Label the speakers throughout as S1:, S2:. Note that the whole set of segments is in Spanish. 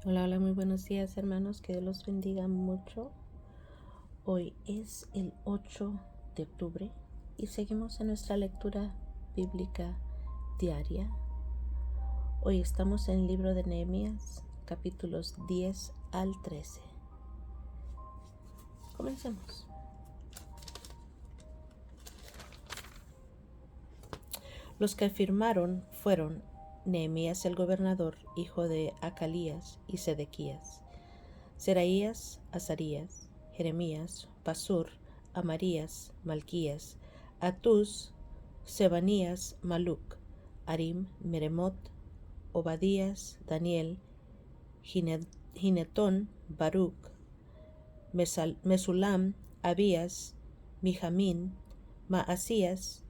S1: Hola, hola, muy buenos días hermanos, que Dios los bendiga mucho. Hoy es el 8 de octubre y seguimos en nuestra lectura bíblica diaria. Hoy estamos en el libro de Nehemías, capítulos 10 al 13. Comencemos. Los que firmaron fueron Nehemías el gobernador, hijo de Acalías y Sedequías, Seraías, Azarías, Jeremías, Pasur, Amarías, Malquías, Atús, Sebanías, Maluc, Arim, Meremot, Obadías, Daniel, Ginetón, Baruc, Mesulam, Abías, Mijamín, Maasías,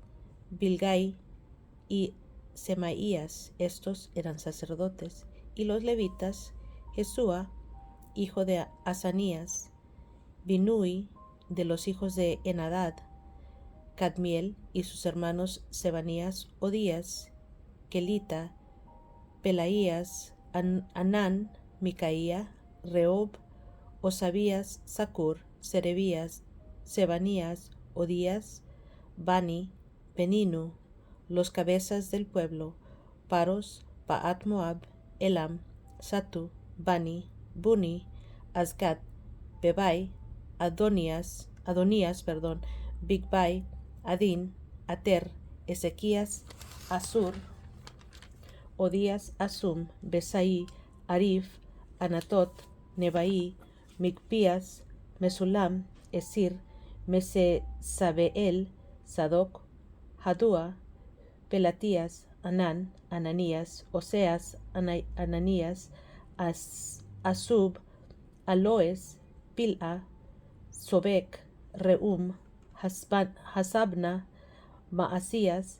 S1: Bilgai y Semaías. Estos eran sacerdotes. Y los levitas, Jesúa, hijo de Asanías, Binui, de los hijos de Enadad, Cadmiel y sus hermanos Sebanías, Odías, Kelita, Pelaías, Anán, Micaía, Reob, Osabías, Sacur, Serebías, Sebanías, Odías, Bani, Beninu, los cabezas del pueblo, Paros, Paat Moab, Elam, Satu, Bani, Buni, Azgat, Bebai, Adonías, Bigbai, Adin, Ater, Ezequías, Asur, Odías, Asum, Besai, Arif, Anatot, Nebai, Micpías, Mesulam, Esir, Mesesabeel, Sadoc, Hadúa, Pelatías, Anán, Ananías, Oseas, Ananías, Asub, Aloes, Pil'a, Sobek, Reum, Hasabna, Maasías,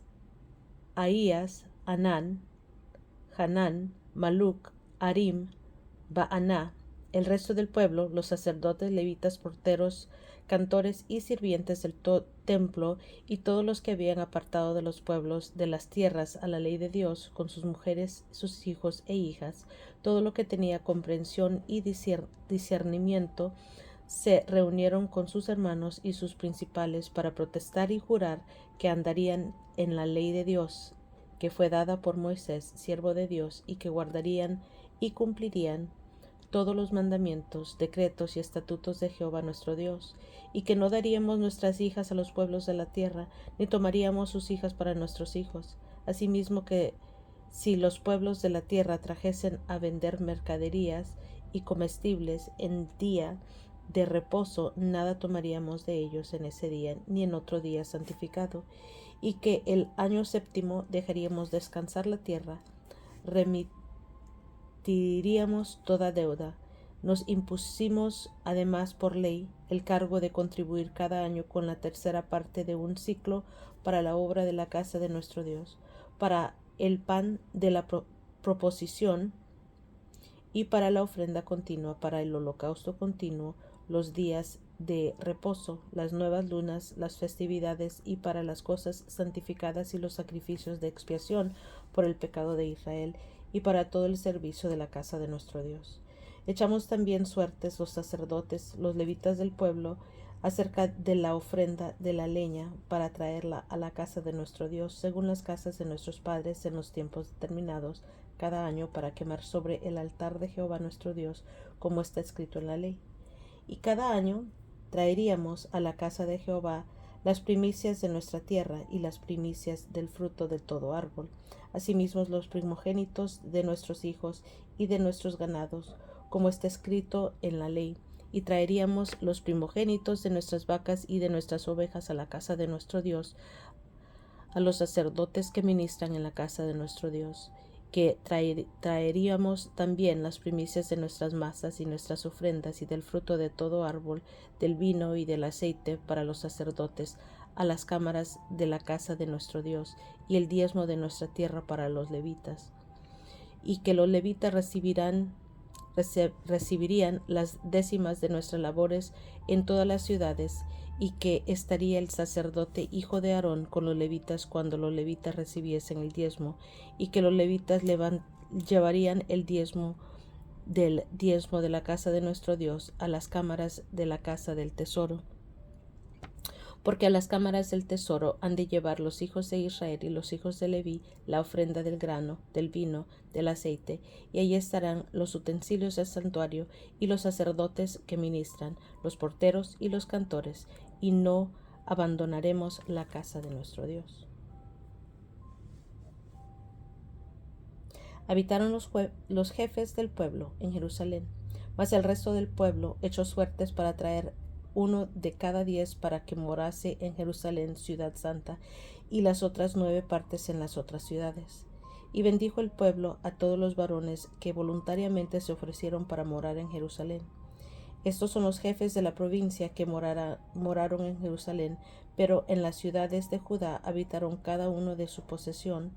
S1: Ahías, Anán, Hanán, Maluc, Arim, Baaná. El resto del pueblo, los sacerdotes, levitas, porteros, cantores y sirvientes del templo, y todos los que habían apartado de los pueblos de las tierras a la ley de Dios, con sus mujeres, sus hijos e hijas, todo lo que tenía comprensión y discernimiento, se reunieron con sus hermanos y sus principales para protestar y jurar que andarían en la ley de Dios, que fue dada por Moisés, siervo de Dios, y que guardarían y cumplirían todos los mandamientos, decretos y estatutos de Jehová nuestro Dios, y que no daríamos nuestras hijas a los pueblos de la tierra, ni tomaríamos sus hijas para nuestros hijos. Asimismo que si los pueblos de la tierra trajesen a vender mercaderías y comestibles en día de reposo, nada tomaríamos de ellos en ese día, ni en otro día santificado, y que el año séptimo dejaríamos descansar la tierra, remitiríamos toda deuda. Nos impusimos además por ley el cargo de contribuir cada año con la tercera parte de un ciclo para la obra de la casa de nuestro Dios, para el pan de la proposición y para la ofrenda continua, para el holocausto continuo, los días de reposo, las nuevas lunas, las festividades y para las cosas santificadas y los sacrificios de expiación por el pecado de Israel y para todo el servicio de la casa de nuestro Dios. Echamos también suertes los sacerdotes, los levitas del pueblo, acerca de la ofrenda de la leña para traerla a la casa de nuestro Dios, según las casas de nuestros padres en los tiempos determinados cada año para quemar sobre el altar de Jehová nuestro Dios, como está escrito en la ley. Y cada año traeríamos a la casa de Jehová las primicias de nuestra tierra y las primicias del fruto de todo árbol, asimismo los primogénitos de nuestros hijos y de nuestros ganados, como está escrito en la ley, y traeríamos los primogénitos de nuestras vacas y de nuestras ovejas a la casa de nuestro Dios, a los sacerdotes que ministran en la casa de nuestro Dios, que traeríamos también las primicias de nuestras masas y nuestras ofrendas y del fruto de todo árbol, del vino y del aceite para los sacerdotes, a las cámaras de la casa de nuestro Dios, y el diezmo de nuestra tierra para los levitas, y que los levitas recibirían las décimas de nuestras labores en todas las ciudades, y que estaría el sacerdote hijo de Aarón con los levitas cuando los levitas recibiesen el diezmo, y que los levitas llevarían el diezmo del diezmo de la casa de nuestro Dios a las cámaras de la casa del tesoro. Porque a las cámaras del tesoro han de llevar los hijos de Israel y los hijos de Leví la ofrenda del grano, del vino, del aceite, y allí estarán los utensilios del santuario y los sacerdotes que ministran, los porteros y los cantores, y no abandonaremos la casa de nuestro Dios. Habitaron los jefes del pueblo en Jerusalén, mas el resto del pueblo echó suertes para traer 1 de cada 10 para que morase en Jerusalén, ciudad santa, y las otras 9 partes en las otras ciudades. Y bendijo el pueblo a todos los varones que voluntariamente se ofrecieron para morar en Jerusalén. Estos son los jefes de la provincia que moraron en Jerusalén, pero en las ciudades de Judá habitaron cada uno de su posesión,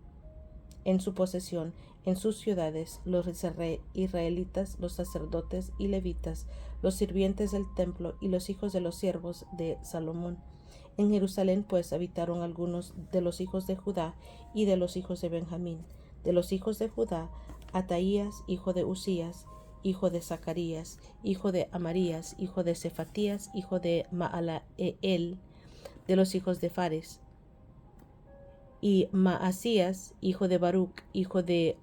S1: en sus ciudades, los israelitas, los sacerdotes y levitas, los sirvientes del templo y los hijos de los siervos de Salomón. En Jerusalén, pues, habitaron algunos de los hijos de Judá y de los hijos de Benjamín. De los hijos de Judá, Ataías, hijo de Usías, hijo de Zacarías, hijo de Amarías, hijo de Cefatías, hijo de Maaleel. De los hijos de Fares, y Maasías, hijo de Baruc, hijo de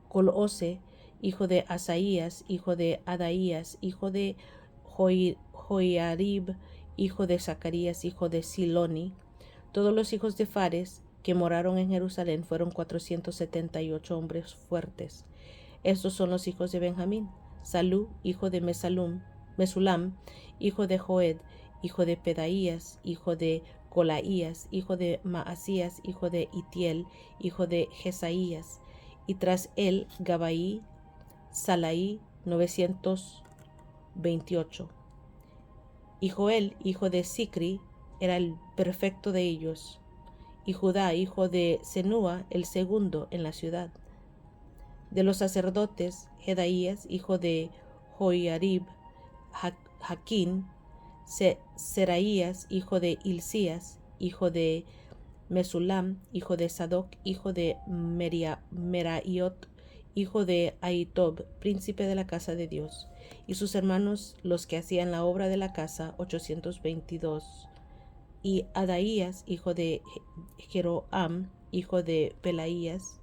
S1: Colose, hijo de Asaías, hijo de Adaías, hijo de Joiarib, hijo de Zacarías, hijo de Siloni. Todos los hijos de Fares que moraron en Jerusalén fueron 478 hombres fuertes. Estos son los hijos de Benjamín: Salú, hijo de Mesulam, hijo de Joed, hijo de Pedaías, hijo de Colaías, hijo de Maasías, hijo de Itiel, hijo de Jesaías, y tras él Gabaí, Salaí, 928. Y Joel, hijo de Sicri, era el perfecto de ellos, y Judá, hijo de Senúa, el segundo en la ciudad. De los sacerdotes, Jedaías, hijo de Joiarib, Jaquín, Seraías, hijo de Hilcías, hijo de Mesulam, hijo de Sadoc, hijo de Meraiot, hijo de Ahitob, príncipe de la casa de Dios, y sus hermanos, los que hacían la obra de la casa, 822. Y Adaías, hijo de Jeroam, hijo de Pelaías,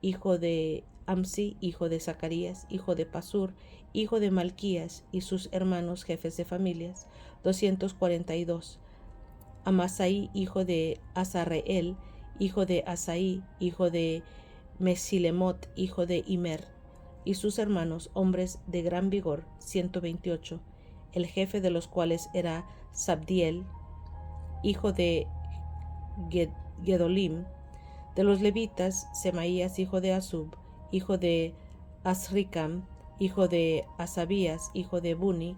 S1: hijo de Amsi, hijo de Zacarías, hijo de Pasur, hijo de Malquías, y sus hermanos jefes de familias, 242. Amasai, hijo de Azarreel, hijo de Asaí, hijo de Mesilemot, hijo de Imer, y sus hermanos, hombres de gran vigor, 128, el jefe de los cuales era Sabdiel, hijo de Gedolim. De los levitas, Semaías, hijo de Asub, hijo de Asricam, hijo de Asabías, hijo de Buni,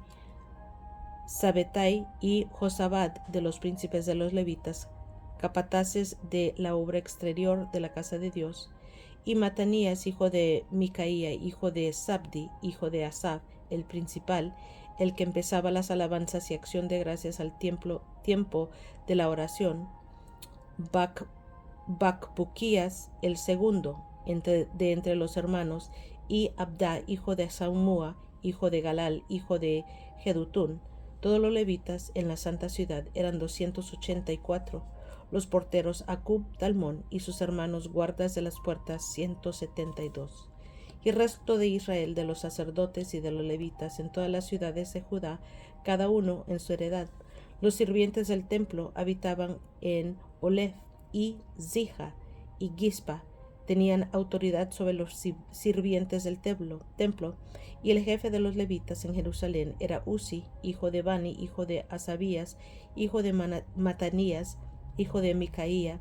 S1: Sabetai y Josabad, de los príncipes de los levitas, capataces de la obra exterior de la casa de Dios, y Matanías, hijo de Micaía, hijo de Sabdi, hijo de Asaf, el principal, el que empezaba las alabanzas y acción de gracias al tiempo de la oración, Bacbuquías, el segundo de entre los hermanos, y Abdá, hijo de Saumúa, hijo de Galal, hijo de Jedutún. Todos los levitas en la santa ciudad eran 284. Los porteros Acub, Talmón y sus hermanos guardas de las puertas, 172. Y el resto de Israel, de los sacerdotes y de los levitas en todas las ciudades de Judá, cada uno en su heredad. Los sirvientes del templo habitaban en Olef y Zija y Gispa, tenían autoridad sobre los sirvientes del templo, y el jefe de los levitas en Jerusalén era Uzi, hijo de Bani, hijo de Asabías, hijo de Matanías, hijo de Micaía,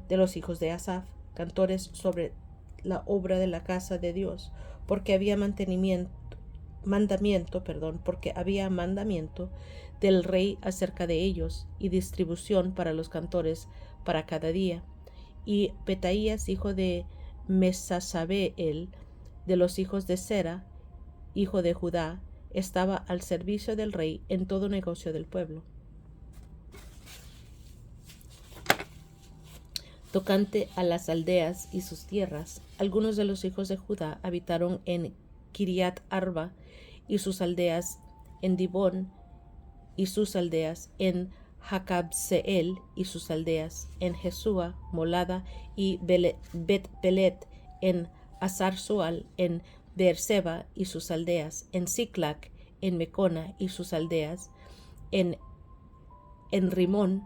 S1: de los hijos de Asaf, cantores sobre la obra de la casa de Dios, porque había mandamiento del rey acerca de ellos, y distribución para los cantores para cada día. Y Petaías, hijo de Mesasabeel, de los hijos de Sera, hijo de Judá, estaba al servicio del rey en todo negocio del pueblo. Tocante a las aldeas y sus tierras, algunos de los hijos de Judá habitaron en Kiriat Arba y sus aldeas, en Dibón y sus aldeas, en Jacabseel y sus aldeas, en Jesúa, Molada y Bet-Pelet, en Asar-Sual, en Beerseba y sus aldeas, en Siclac, en Mecona y sus aldeas, en Rimón,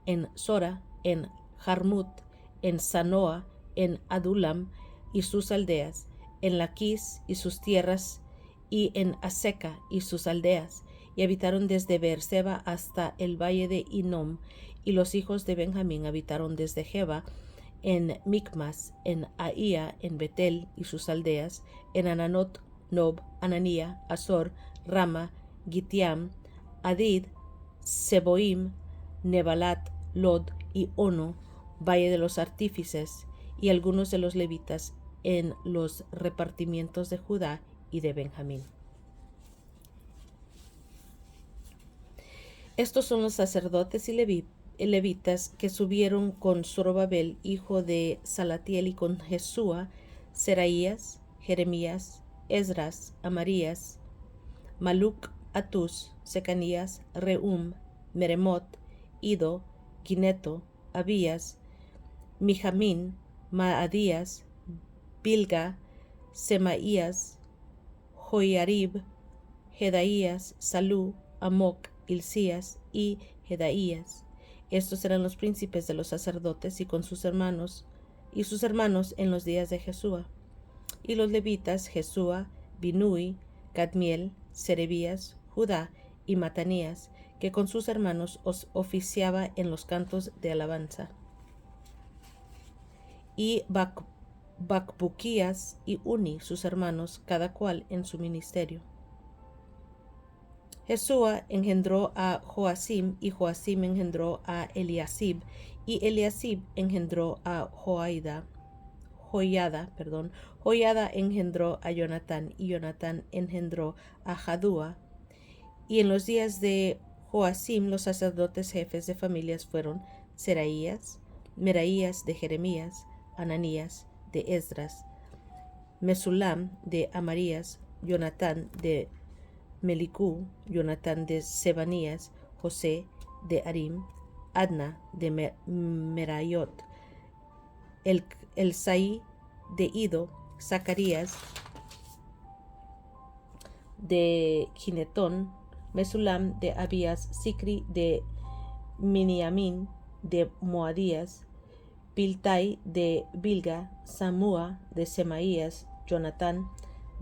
S1: en Sora, en Jarmut, en Sanoa, en Adulam y sus aldeas, en Laquis y sus tierras, y en Aseca y sus aldeas, y habitaron desde Beerseba hasta el valle de Hinnom, y los hijos de Benjamín habitaron desde Geba, en Micmas, en Ahía, en Betel y sus aldeas, en Ananot, Nob, Ananía, Azor, Rama, Gitiam, Adid, Seboim, Nebalat, Lod y Ono, valle de los artífices, y algunos de los levitas en los repartimientos de Judá y de Benjamín. Estos son los sacerdotes y levitas que subieron con Zorobabel, hijo de Salatiel, y con Jesúa, Seraías, Jeremías, Esdras, Amarías, Maluc, Atus, Secanías, Reum, Meremot, Ido, Gineto, Abías, Mijamín, Maadías, Bilga, Semaías, Joiarib, Jedaías, Salú, Amoc, Hilcías y Jedaías. Estos eran los príncipes de los sacerdotes y sus hermanos en los días de Jesúa. Y los levitas, Jesúa, Binui, Cadmiel, Serebías, Judá y Matanías, que con sus hermanos oficiaba en los cantos de alabanza. Y Bacbuquías y Uni, sus hermanos, cada cual en su ministerio. Jesúa engendró a Joacim, y Joacim engendró a Eliasib, y Eliasib engendró a Joiada, engendró a Jonatán, y Jonatán engendró a Jadúa. Y en los días de Joacim los sacerdotes jefes de familias fueron Seraías, Meraías de Jeremías, Ananías de Esdras, Mesulam de Amarías, Jonatán de Melicú, Jonatán de Sebanías, José de Arim, Adna de Merayot, el Saí de Ido, Zacarías de Ginetón, Mesulam de Abías, Sicri de Miniamín de Moadías, Piltai de Bilga, Samúa de Semaías, Jonatán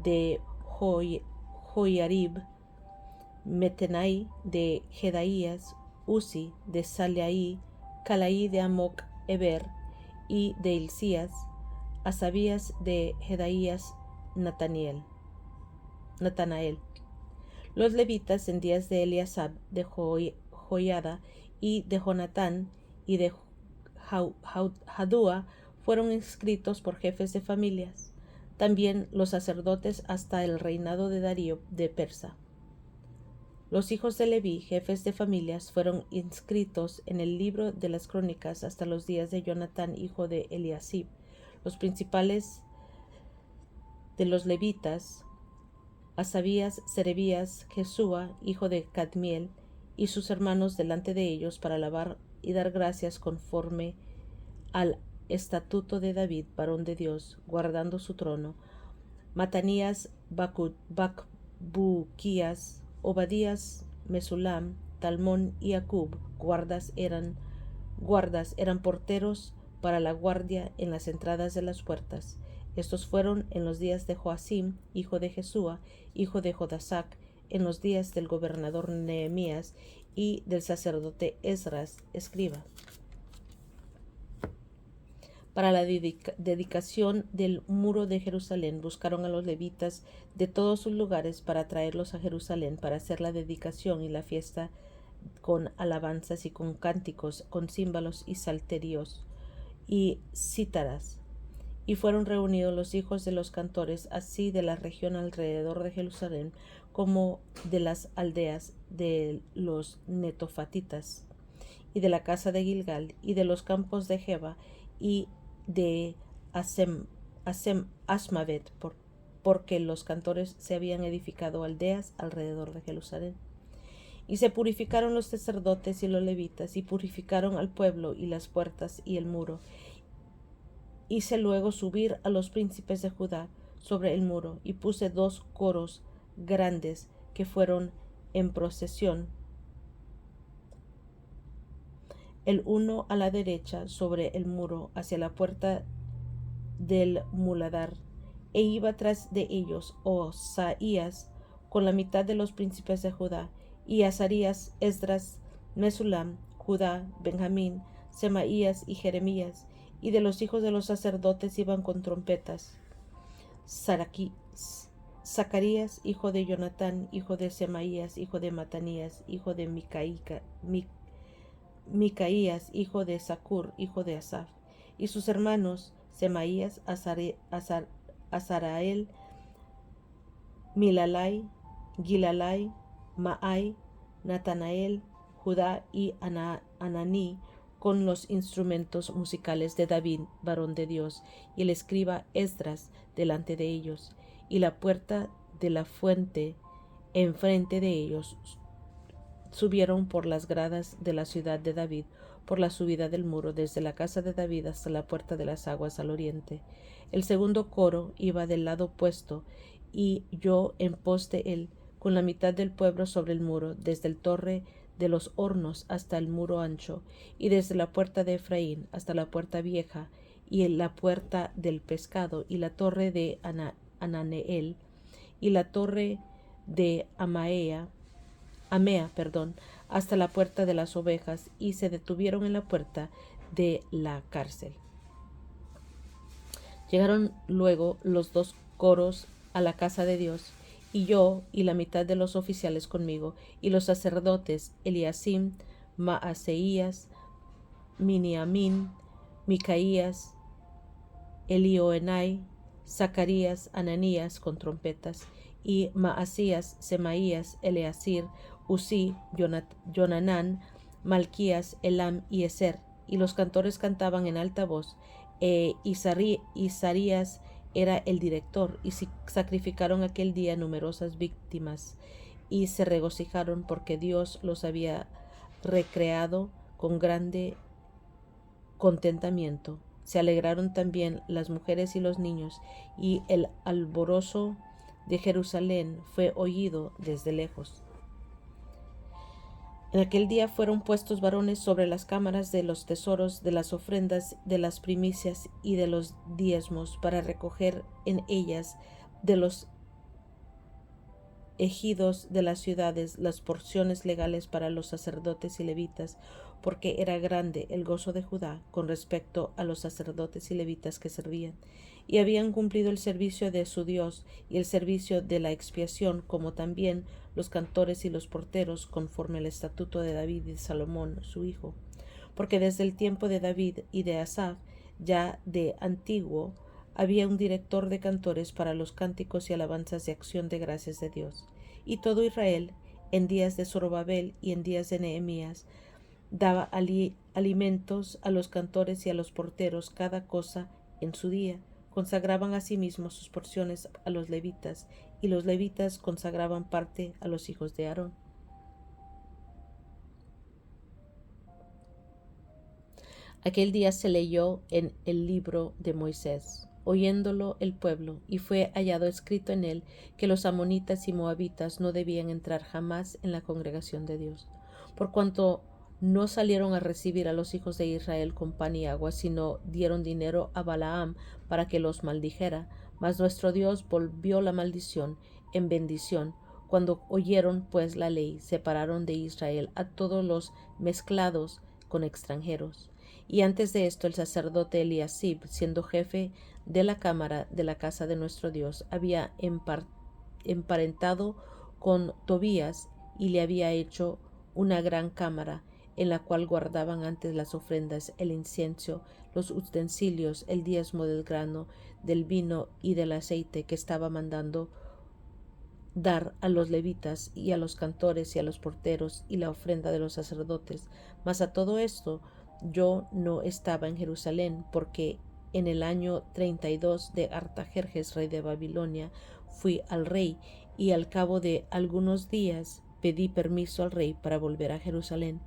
S1: de Joiarib, Metenai de Jedaías, Uzi de Saleaí, Calaí de Amoc Eber y de Hilcías, Asabías de Jedaías, Natanael. Los levitas en días de Eliasab, de Joiada y de Jonatán y de Jadúa fueron inscritos por jefes de familias. También los sacerdotes hasta el reinado de Darío de Persa. Los hijos de Leví, jefes de familias, fueron inscritos en el libro de las crónicas hasta los días de Jonatán, hijo de Eliasib. Los principales de los levitas, Asabías, Serebías, Jesúa, hijo de Cadmiel, y sus hermanos delante de ellos para alabar y dar gracias conforme al estatuto de David, varón de Dios, guardando su trono. Matanías, Bacbuquías, Obadías, Mesulam, Talmón y Acub, guardas eran porteros para la guardia en las entradas de las puertas. Estos fueron en los días de Joacim, hijo de Jesúa, hijo de Jodasac, en los días del gobernador Nehemías y del sacerdote Esdras, escriba. Para la dedicación del muro de Jerusalén, buscaron a los levitas de todos sus lugares para traerlos a Jerusalén para hacer la dedicación y la fiesta con alabanzas y con cánticos, con címbalos y salterios y cítaras. Y fueron reunidos los hijos de los cantores, así de la región alrededor de Jerusalén, como de las aldeas de los netofatitas, y de la casa de Gilgal, y de los campos de Geba, y de Asmavet, porque los cantores se habían edificado aldeas alrededor de Jerusalén. Y se purificaron los sacerdotes y los levitas, y purificaron al pueblo y las puertas y el muro. Hice luego subir a los príncipes de Judá sobre el muro, y puse 2 coros grandes que fueron en procesión, el uno a la derecha sobre el muro hacia la puerta del muladar, e iba tras de ellos Osaías con la mitad de los príncipes de Judá, y Azarías, Esdras, Mesulam, Judá, Benjamín, Semaías y Jeremías, y de los hijos de los sacerdotes iban con trompetas. Zacarías, hijo de Jonatán, hijo de Semaías, hijo de Matanías, hijo de Micaías, hijo de Zacur, hijo de Asaf, y sus hermanos Semaías, Azarael, Milalai, Gilalai, Maai, Natanael, Judá y Ananí, con los instrumentos musicales de David, varón de Dios, y el escriba Esdras delante de ellos, y la puerta de la fuente enfrente de ellos. Subieron por las gradas de la ciudad de David, por la subida del muro, desde la casa de David hasta la puerta de las aguas al oriente. El segundo coro iba del lado opuesto, y yo en pos de él, con la mitad del pueblo sobre el muro, desde el torre de los hornos hasta el muro ancho, y desde la puerta de Efraín hasta la puerta vieja, y en la puerta del pescado, y la torre de Ananeel, y la torre de Amea, hasta la puerta de las ovejas, y se detuvieron en la puerta de la cárcel. Llegaron luego los 2 coros a la casa de Dios, y yo y la mitad de los oficiales conmigo, y los sacerdotes Eliasim, Maaseías, Miniamín, Micaías, Elioenai, Zacarías, Ananías con trompetas, y Maasías, Semaías, Eleazir, Usí, Jonanán, Malquías, Elam y Eser. Y los cantores cantaban en alta voz. Isarías era el director, y sacrificaron aquel día numerosas víctimas, y se regocijaron porque Dios los había recreado con grande contentamiento. Se alegraron también las mujeres y los niños, y el alborozo de Jerusalén fue oído desde lejos. En aquel día fueron puestos varones sobre las cámaras de los tesoros, de las ofrendas, de las primicias y de los diezmos, para recoger en ellas de los ejidos de las ciudades las porciones legales para los sacerdotes y levitas, porque era grande el gozo de Judá con respecto a los sacerdotes y levitas que servían, y habían cumplido el servicio de su Dios y el servicio de la expiación, como también los cantores y los porteros, conforme al estatuto de David y de Salomón su hijo. Porque desde el tiempo de David y de Asaf, ya de antiguo, había un director de cantores para los cánticos y alabanzas de acción de gracias de Dios. Y todo Israel, en días de Zorobabel y en días de Nehemías, daba alimentos a los cantores y a los porteros, cada cosa en su día. Consagraban asimismo sus porciones a los levitas, y los levitas consagraban parte a los hijos de Aarón. Aquel día se leyó en el libro de Moisés, oyéndolo el pueblo, y fue hallado escrito en él que los amonitas y moabitas no debían entrar jamás en la congregación de Dios, por cuanto no salieron a recibir a los hijos de Israel con pan y agua, sino dieron dinero a Balaam para que los maldijera. Mas nuestro Dios volvió la maldición en bendición. Cuando oyeron pues la ley, separaron de Israel a todos los mezclados con extranjeros. Y antes de esto el sacerdote Eliasib, siendo jefe de la cámara de la casa de nuestro Dios, había emparentado con Tobías, y le había hecho una gran cámara, en la cual guardaban antes las ofrendas, el incienso, los utensilios, el diezmo del grano, del vino y del aceite, que estaba mandando dar a los levitas y a los cantores y a los porteros, y la ofrenda de los sacerdotes. Mas a todo esto yo no estaba en Jerusalén, porque en el año 32 de Artajerjes, rey de Babilonia, fui al rey, y al cabo de algunos días pedí permiso al rey para volver a Jerusalén.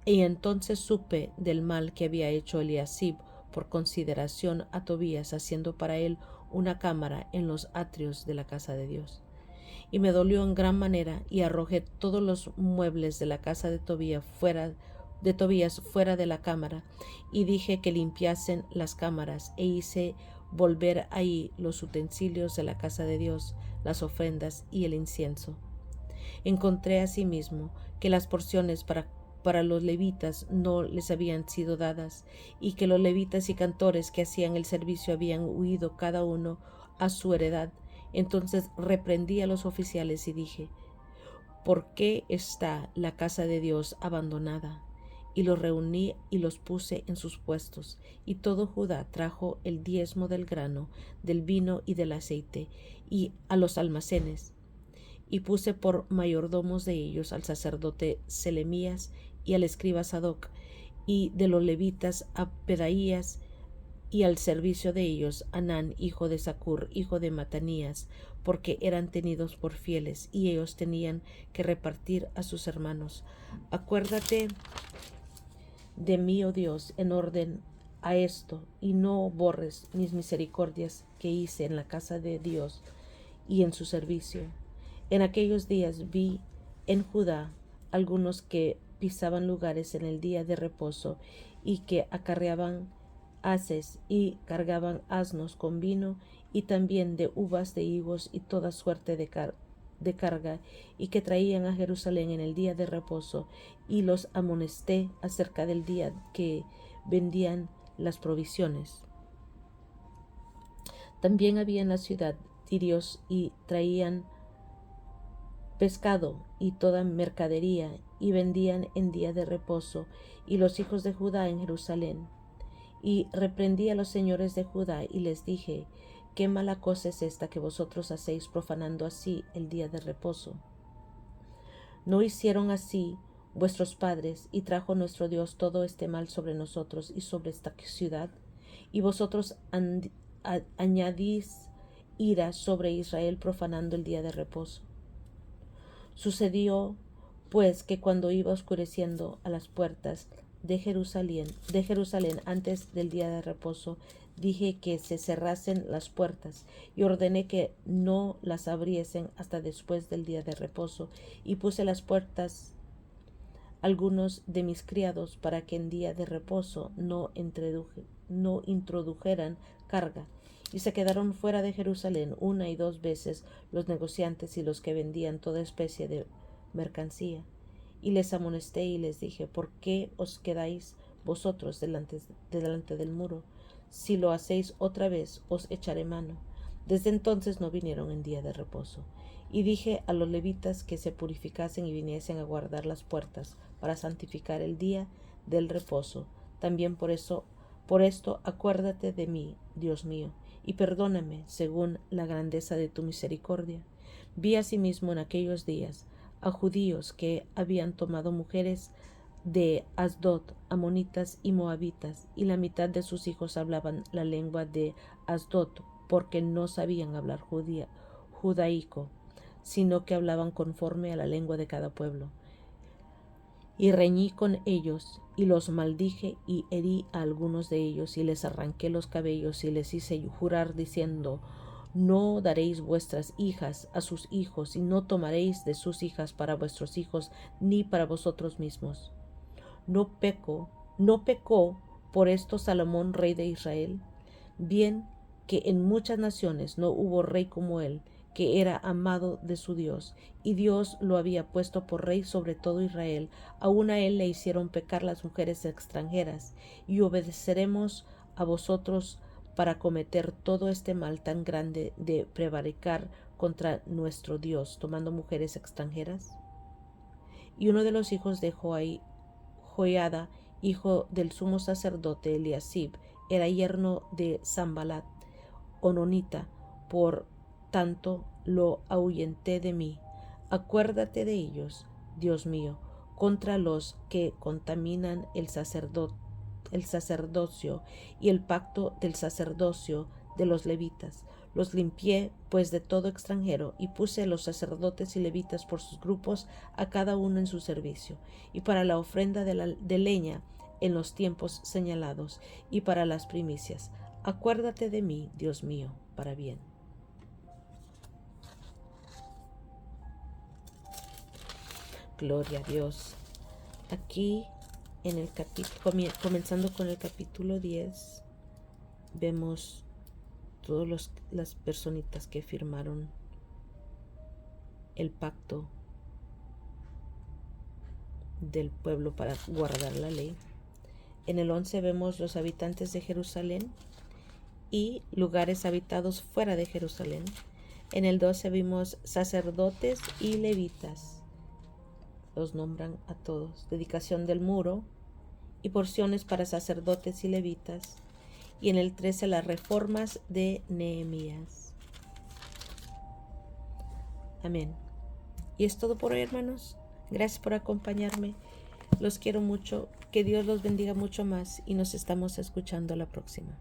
S1: Y entonces supe del mal que había hecho Eliasib por consideración a Tobías, haciendo para él una cámara en los atrios de la casa de Dios. Y me dolió en gran manera, y arrojé todos los muebles de la casa de Tobías fuera de la cámara, y dije que limpiasen las cámaras, e hice volver ahí los utensilios de la casa de Dios, las ofrendas y el incienso. Encontré asimismo que las porciones para los levitas no les habían sido dadas, y que los levitas y cantores que hacían el servicio habían huido cada uno a su heredad. Entonces reprendí a los oficiales y dije: ¿por qué está la casa de Dios abandonada? Y los reuní y los puse en sus puestos, y todo Judá trajo el diezmo del grano, del vino y del aceite, y a los almacenes. Y puse por mayordomos de ellos al sacerdote Selemías y al escriba Sadoc, y de los levitas a Pedaías, y al servicio de ellos Anán, hijo de Zacur, hijo de Matanías, porque eran tenidos por fieles, y ellos tenían que repartir a sus hermanos. Acuérdate de mí, oh Dios, en orden a esto, y no borres mis misericordias que hice en la casa de Dios y en su servicio. En aquellos días vi en Judá algunos que pisaban lugares en el día de reposo, y que acarreaban haces y cargaban asnos con vino, y también de uvas, de higos y toda suerte de carga, y que traían a Jerusalén en el día de reposo, y los amonesté acerca del día que vendían las provisiones. También había en la ciudad tirios, y traían pescado y toda mercadería, y vendían en día de reposo, y los hijos de Judá en Jerusalén. Y reprendí a los señores de Judá, y les dije: ¿qué mala cosa es esta que vosotros hacéis, profanando así el día de reposo? ¿No hicieron así vuestros padres, y trajo nuestro Dios todo este mal sobre nosotros y sobre esta ciudad? Y vosotros añadís ira sobre Israel, profanando el día de reposo. Sucedió pues que cuando iba oscureciendo a las puertas de Jerusalén antes del día de reposo, dije que se cerrasen las puertas, y ordené que no las abriesen hasta después del día de reposo, y puse las puertas algunos de mis criados para que en día de reposo no introdujeran carga. Y se quedaron fuera de Jerusalén 1 y 2 veces los negociantes y los que vendían toda especie de mercancía. Y les amonesté y les dije: ¿por qué os quedáis vosotros delante del muro? Si lo hacéis otra vez, os echaré mano. Desde entonces no vinieron en día de reposo. Y dije a los levitas que se purificasen y viniesen a guardar las puertas para santificar el día del reposo. También por esto acuérdate de mí, Dios mío, y perdóname según la grandeza de tu misericordia. Vi asimismo en aquellos días a judíos que habían tomado mujeres de Asdod, amonitas y moabitas, y la mitad de sus hijos hablaban la lengua de Asdod, porque no sabían hablar judaico, sino que hablaban conforme a la lengua de cada pueblo. Y reñí con ellos, y los maldije, y herí a algunos de ellos, y les arranqué los cabellos, y les hice jurar diciendo: no daréis vuestras hijas a sus hijos, y no tomaréis de sus hijas para vuestros hijos, ni para vosotros mismos. No pecó por esto Salomón, rey de Israel. Bien que en muchas naciones no hubo rey como él, que era amado de su Dios, y Dios lo había puesto por rey sobre todo Israel. Aún a él le hicieron pecar las mujeres extranjeras, y obedeceremos a vosotros para cometer todo este mal tan grande de prevaricar contra nuestro Dios, tomando mujeres extranjeras. Y uno de los hijos de Joiada, hijo del sumo sacerdote Eliasib, era yerno de Sambalat, ononita, por tanto lo ahuyenté de mí. Acuérdate de ellos, Dios mío, contra los que contaminan el sacerdocio y el pacto del sacerdocio de los levitas. Los limpié pues de todo extranjero, y puse a los sacerdotes y levitas por sus grupos, a cada uno en su servicio, y para la ofrenda de leña en los tiempos señalados, y para las primicias. Acuérdate de mí, Dios mío, para bien. Gloria a Dios. Aquí en el comenzando con el capítulo 10, vemos todas las personitas que firmaron el pacto del pueblo para guardar la ley. En el 11 vemos los habitantes de Jerusalén y lugares habitados fuera de Jerusalén. En el 12 vimos sacerdotes y levitas. Los nombran a todos. Dedicación del muro y porciones para sacerdotes y levitas. Y en el 13 las reformas de Nehemías. Amén. Y es todo por hoy, hermanos. Gracias por acompañarme. Los quiero mucho. Que Dios los bendiga mucho más y nos estamos escuchando la próxima.